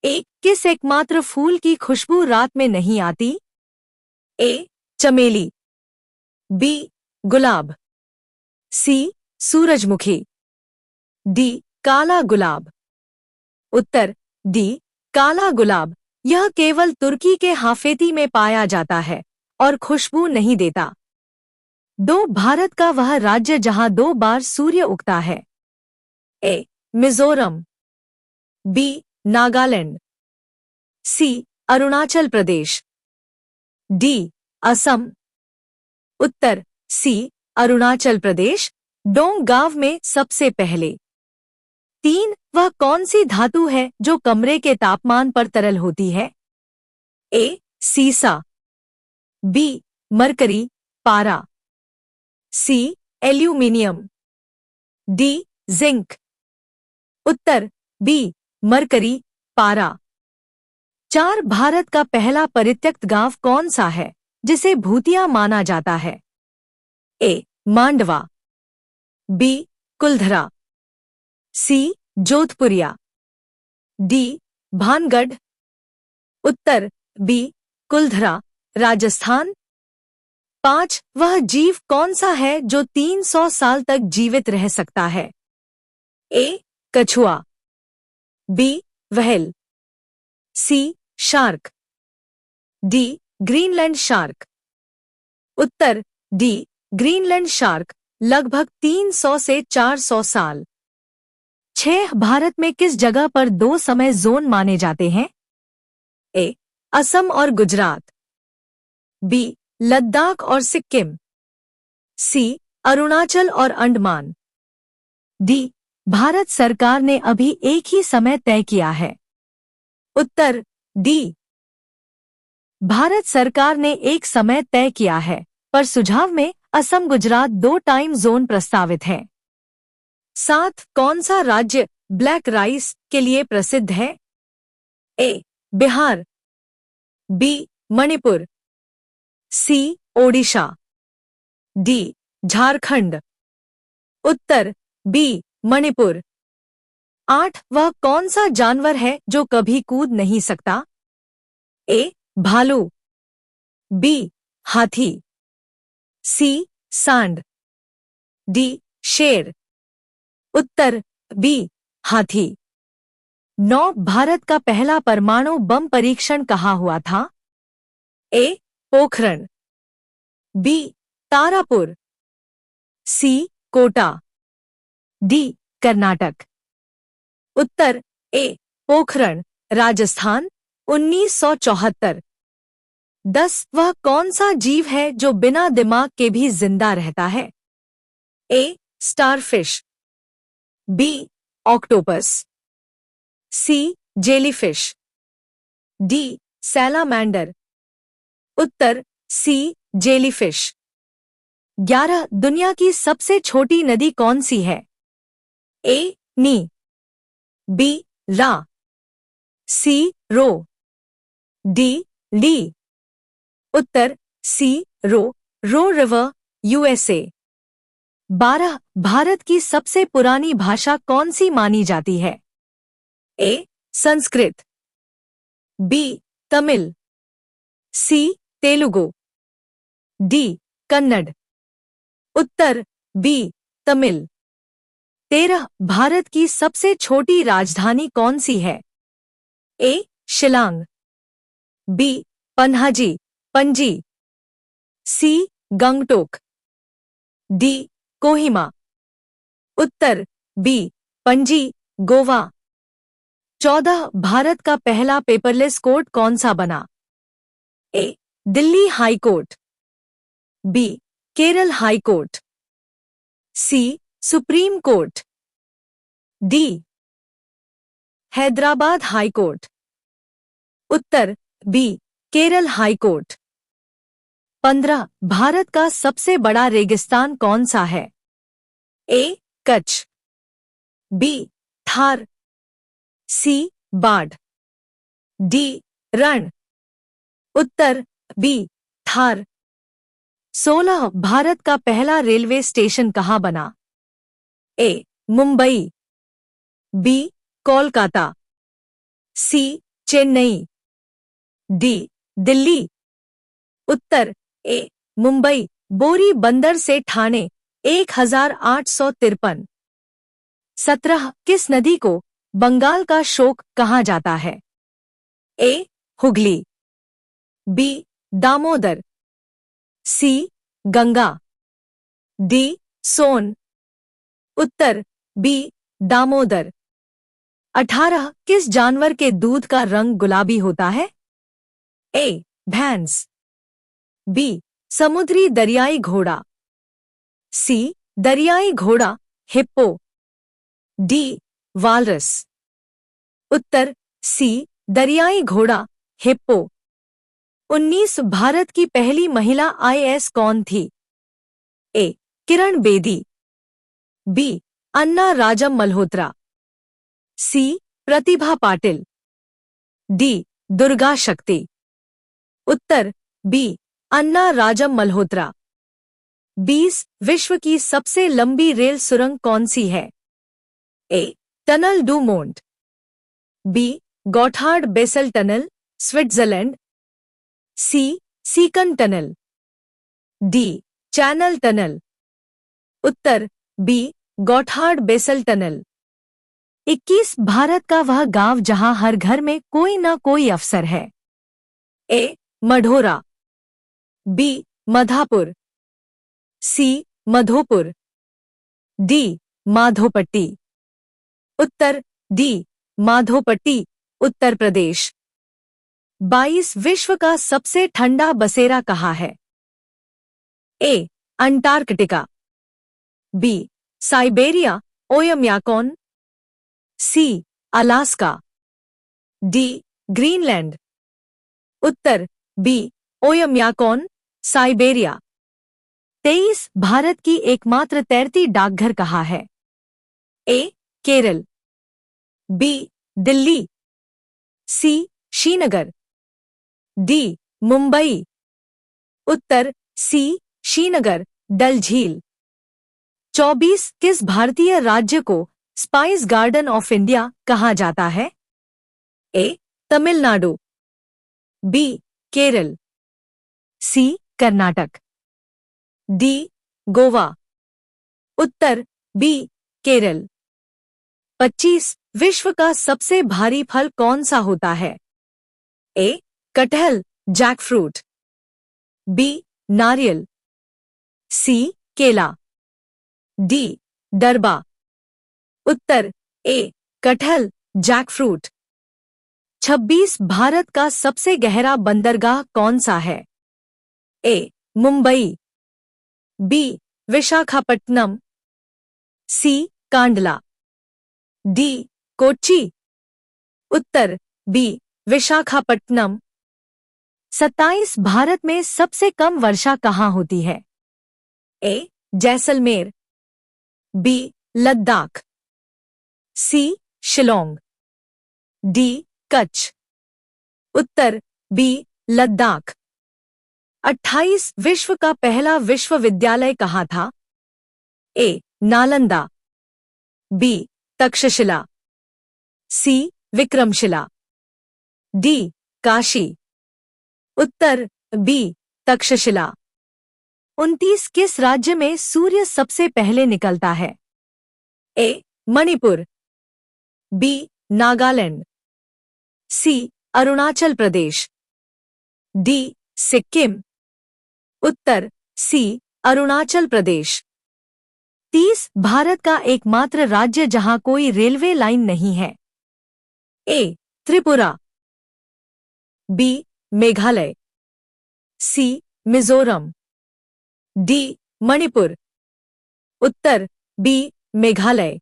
ए किस एकमात्र फूल की खुशबू रात में नहीं आती? ए चमेली, बी गुलाब, सी सूरजमुखी, डी काला गुलाब। उत्तर डी काला गुलाब। यह केवल तुर्की के हाफेती में पाया जाता है और खुशबू नहीं देता। दो भारत का वह राज्य जहां 2 बार सूर्य उगता है। ए मिजोरम, बी नागालैंड, सी अरुणाचल प्रदेश, डी असम। उत्तर सी अरुणाचल प्रदेश। डोंग गांव में सबसे पहले। 3 वह कौन सी धातु है जो कमरे के तापमान पर तरल होती है? ए सीसा, बी मरकरी पारा, सी एल्यूमीनियम, डी जिंक। उत्तर बी मरकरी पारा। 4 भारत का पहला परित्यक्त गांव कौन सा है जिसे भूतिया माना जाता है? ए मांडवा, बी कुलधरा, सी जोधपुरिया, डी भानगढ़। उत्तर बी कुलधरा, राजस्थान। 5 वह जीव कौन सा है जो 300 साल तक जीवित रह सकता है? ए कछुआ, बी व्हेल, सी शार्क, डी ग्रीनलैंड शार्क। उत्तर डी ग्रीनलैंड शार्क, लगभग 300 से 400 साल। 6 भारत में किस जगह पर 2 समय जोन माने जाते हैं? ए असम और गुजरात, बी लद्दाख और सिक्किम, सी अरुणाचल और अंडमान, डी भारत सरकार ने अभी एक ही समय तय किया है। उत्तर डी भारत सरकार ने एक समय तय किया है, पर सुझाव में असम गुजरात 2 टाइम जोन प्रस्तावित हैं। 7 कौन सा राज्य ब्लैक राइस के लिए प्रसिद्ध है? ए बिहार, बी मणिपुर, सी ओडिशा, डी झारखंड। उत्तर बी मणिपुर। 8 वह कौन सा जानवर है जो कभी कूद नहीं सकता? ए भालू, बी हाथी, सी सांड, डी शेर। उत्तर बी हाथी। 9 भारत का पहला परमाणु बम परीक्षण कहाँ हुआ था? ए पोखरण, बी तारापुर, सी कोटा, डी कर्नाटक। उत्तर ए पोखरण, राजस्थान, 1974। 10 वह कौन सा जीव है जो बिना दिमाग के भी जिंदा रहता है? ए स्टारफिश, बी ऑक्टोपस, सी जेलीफिश, डी सैलामेंडर। उत्तर सी जेलीफिश। 11 दुनिया की सबसे छोटी नदी कौन सी है? ए नी, बी रा, सी रो, डी ली। उत्तर सी रो रिवर, यूएसए। 12 भारत की सबसे पुरानी भाषा कौन सी मानी जाती है? ए संस्कृत, बी तमिल, सी तेलुगु, डी कन्नड़। उत्तर बी तमिल। 13 भारत की सबसे छोटी राजधानी कौन सी है? ए शिलांग, बी पन्हाजी पणजी, सी गंगटोक, डी कोहिमा। उत्तर बी पणजी, गोवा। 14 भारत का पहला पेपरलेस कोर्ट कौन सा बना? ए Delhi high court, B Kerala high court, C supreme court, D Hyderabad high court. उत्तर B Kerala high court. 15 Bharat का सबसे बड़ा रेगिस्तान कौन सा है? A Kutch, B Thar, C बाढ़, डी रण। उत्तर बी थार। 16 भारत का पहला रेलवे स्टेशन कहाँ बना? ए मुंबई, बी कोलकाता, सी चेन्नई। डी दिल्ली। उत्तर ए मुंबई बोरी बंदर से ठाणे 1853। 17 किस नदी को बंगाल का शोक कहा जाता है? ए हुगली। बी दामोदर। सी गंगा। डी सोन। उत्तर बी दामोदर। 18 किस जानवर के दूध का रंग गुलाबी होता है? ए भैंस। बी समुद्री दरियाई घोड़ा। सी दरियाई घोड़ा हिप्पो। D walrus. उत्तर सी दरियाई घोड़ा हिप्पो। 19 भारत की पहली महिला आईएएस कौन थी? ए किरण बेदी। बी अन्ना राजम मल्होत्रा। सी प्रतिभा पाटिल। डी दुर्गा शक्ति। उत्तर बी अन्ना राजम मल्होत्रा। 20 विश्व की सबसे लंबी रेल सुरंग कौन सी है? A tunnel du Mont. B Gotthard Basel tunnel Switzerland. C Seikan tunnel. D channel tunnel. उत्तर B Gotthard Basel tunnel. 21 Bharat का वह गांव जहां हर घर में कोई ना कोई अफसर है? A Marhaura. B Madhapur. C Madhopur. D Madhopatti. उत्तर डी माधोपट्टी उत्तर प्रदेश। 22 विश्व का सबसे ठंडा बसेरा कहाँ है? A Antarctica. B Siberia Oymyakon. C Alaska. D Greenland. उत्तर बी ओयम्याकॉन साइबेरिया। 23 भारत की एकमात्र तैरती डाकघर कहाँ है? A Kerala. B Delhi. C Srinagar. D Mumbai. उत्तर सी श्रीनगर डल झील। 24 किस भारतीय राज्य को स्पाइस गार्डन ऑफ इंडिया कहा जाता है? ए तमिलनाडु। बी केरल। सी कर्नाटक। डी गोवा। उत्तर बी केरल। 25 विश्व का सबसे भारी फल कौन सा होता है? ए कटहल जैकफ्रूट। बी नारियल। सी केला। डी दरबा। उत्तर ए कटहल जैकफ्रूट। 26 भारत का सबसे गहरा बंदरगाह कौन सा है? ए मुंबई। बी विशाखापट्टनम। सी कांडला। डी कोच्चि। उत्तर बी विशाखापट्टनम। 27 भारत में सबसे कम वर्षा कहाँ होती है? ए जैसलमेर। बी लद्दाख। सी शिलोंग। डी कच्छ। उत्तर बी लद्दाख। 28 विश्व का पहला विश्वविद्यालय कहाँ था? ए नालंदा। बी तक्षशिला। सी विक्रमशिला। डी काशी। उत्तर बी तक्षशिला। 29 किस राज्य में सूर्य सबसे पहले निकलता है? ए मणिपुर। बी नागालैंड। सी अरुणाचल प्रदेश। डी सिक्किम। उत्तर सी अरुणाचल प्रदेश। 30 भारत का एकमात्र राज्य जहां कोई रेलवे लाइन नहीं है? ए त्रिपुरा। बी मेघालय। सी मिजोरम। डी मणिपुर। उत्तर बी मेघालय।